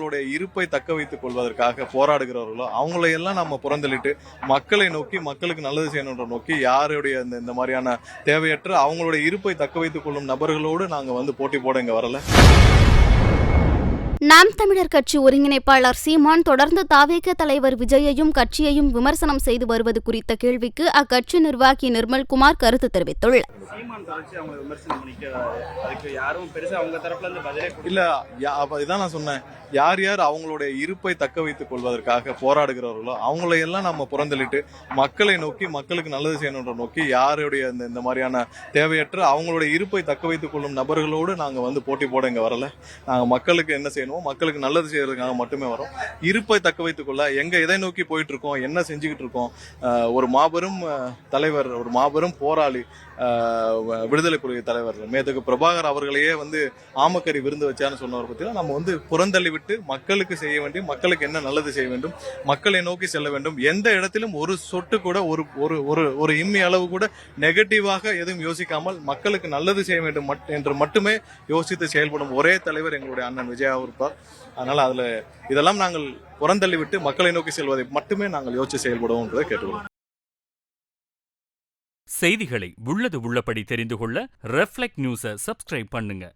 அவங்களுடைய இருப்பை தக்க வைத்துக் கொள்வதற்காக போராடுகிறவர்களோ அவங்களையெல்லாம் நம்ம புறந்தள்ளிட்டு மக்களை நோக்கி மக்களுக்கு நல்லது செய்யணுன்ற நோக்கி யாருடைய இந்த மாதிரியான தேவையற்ற அவங்களுடைய இருப்பை தக்க வைத்துக் கொள்ளும் நபர்களோடு நாங்க போட்டி போட இங்க வரல. நாம் தமிழர் கட்சி ஒருங்கிணைப்பாளர் சீமான் தொடர்ந்து தாவேக தலைவர் விஜயையும் கட்சியையும் விமர்சனம் செய்து வருவது குறித்த கேள்விக்கு அக்கட்சி நிர்வாகி நிர்மல்குமார் கருத்து தெரிவித்துள்ளார். இதான் நான் சொன்னேன், யார் யார் அவங்களுடைய இருப்பை தக்க வைத்துக் கொள்வதற்காக போராடுகிறவர்களோ அவங்களையெல்லாம் நம்ம புறந்தள்ளிட்டு மக்களை நோக்கி மக்களுக்கு நல்லது செய்யணுன்ற நோக்கி யாருடைய இந்த மாதிரியான தேவையற்ற அவங்களுடைய இருப்பை தக்க வைத்துக் கொள்ளும் நபர்களோடு நாங்க போட்டி போட இங்க வரல. நாங்க மக்களுக்கு என்ன செய்யணுமோ மக்களுக்கு நல்லது செய்யறதுக்காக மட்டுமே வரோம். இருப்பை தக்க வைத்துக் கொள்ள எதை நோக்கி போயிட்டு இருக்கோம், என்ன செஞ்சுக்கிட்டு இருக்கோம், ஒரு மாபெரும் தலைவர், ஒரு மாபெரும் போராளி, விடுதலை புலிகள் தலைவர் மேதகு பிரபாகர் அவர்களையே ஆமக்கறி விருந்து வச்சான்னு சொன்னவர் பத்தி நம்ம புறந்தள்ளி விட்டு மக்களுக்கு செய்ய வேண்டும், மக்களுக்கு என்ன நல்லது செய்ய வேண்டும், மக்களை நோக்கி செல்ல வேண்டும். எந்த இடத்திலும் ஒரு சொட்டு கூட ஒரு இம்மி அளவு கூட நெகட்டிவாக எதுவும் யோசிக்காமல் மக்களுக்கு நல்லது செய்ய வேண்டும் என்று மட்டுமே யோசித்து செயல்படும் ஒரே தலைவர் எங்களுடைய அண்ணன் விஜயா இருப்பார். அதனால இதெல்லாம் நாங்கள் புறந்தள்ளி விட்டு மக்களை நோக்கி செல்வதை மட்டுமே நாங்கள் யோசித்து செயல்படுவோம் கேட்டுக்கொள்வோம். செய்திகளை உள்ளது உள்ளபடி தெரிந்து கொள்ள ரெஃப்ளெக்ட் நியூஸை சப்ஸ்கிரைப் பண்ணுங்க.